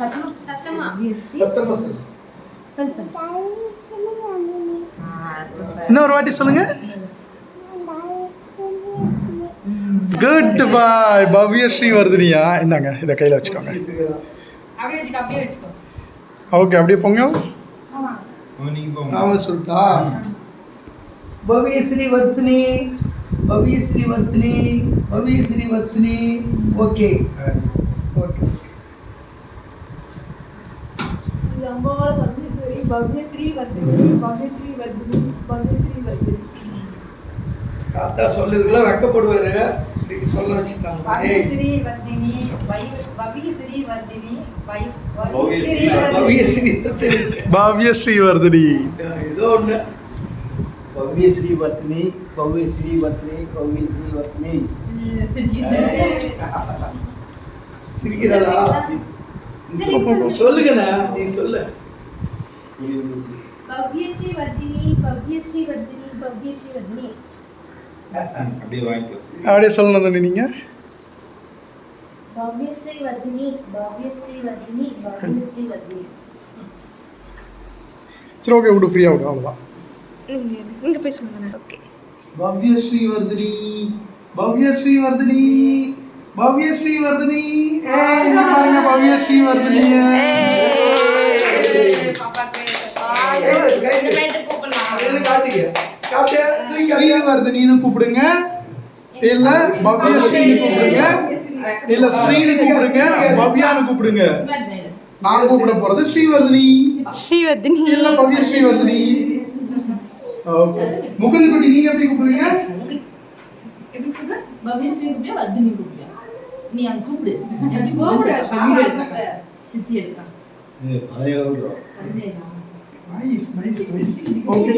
சத்தமா சொல்லு. இன்னொரு வாட்டி சொல்லுங்க. குட் பாய். பவ்ய ஸ்ரீவர்தினியா? இந்தாங்க, இதை கையில் வச்சுக்கோங்க. அப்படியே வச்சுக்கோ. ஓகே, அப்படியே போங்க. அவன் சொல்லிட்டா பவ்ய ஸ்ரீவர்தினி, பவ்ய ஸ்ரீவர்தினி, பவ்ய ஸ்ரீவர்தினி. Okay okay. தாத்தா சொல்லுறதுல வெக்கப்படுவாரு. சொல்ல வச்சுட்டாங்க. பவ்ய ஸ்ரீவர்தினி. ஏதோ ஒண்ணு. பவ்ய ஸ்ரீவர்தினி, பவ்ய ஸ்ரீவர்தினி, பவ்ய ஸ்ரீவர்தினி. சிரிக்கிறாளா? சொல்லுங்கண்ணா, நீ சொல்லு. பவ்ய ஸ்ரீவர்தினி, பவ்ய ஸ்ரீவர்தினி, பவ்ய ஸ்ரீவர்தினி. அப்படியே சொல்லணும் நீங்க. பவ்ய ஸ்ரீவர்தினி, பவ்ய ஸ்ரீவர்தினி, பவ்ய ஸ்ரீவர்தினி. சரி, ஓகே, விடு, ஃப்ரீயாக விடு, அவ்வளோதான். நீங்க போய் சொல்லுங்க. ஓகே. பவ்ய ஸ்ரீவர்தினி, பவ்ய ஸ்ரீவர்தினி, பவ்ய ஸ்ரீவர்தினி. இங்க பாருங்க, பவ்ய ஸ்ரீவர்தினி. ஸ்ரீவர்தினின்னு கூப்பிடுங்க, இல்ல பவ்ய ஸ்ரீன்னு கூப்பிடுங்க, இல்ல ஸ்ரீன்னு கூப்பிடுங்க, பவ்யான்னு கூப்பிடுங்க. நான் கூப்பிட போறது ஸ்ரீவர்தினி, ஸ்ரீவர்தினி இல்ல பவ்ய ஸ்ரீவர்தினி. ஓகே, முகுந்த் குட்டி, நீங்க எப்படி கூப்பிடுவீங்க? எப்படி கூப்பிடு? பவ்ய ஸ்ரீவர்தினியா வர்தினி கூப்பிடுறியா? நீ அங்க கூப்பிடு. எப்படி கூப்பிடு? வீடியோ எடுக்காங்க. சித்தி எடுக்காங்க. அதே அதேதான். Nice nice nice. ஓகே.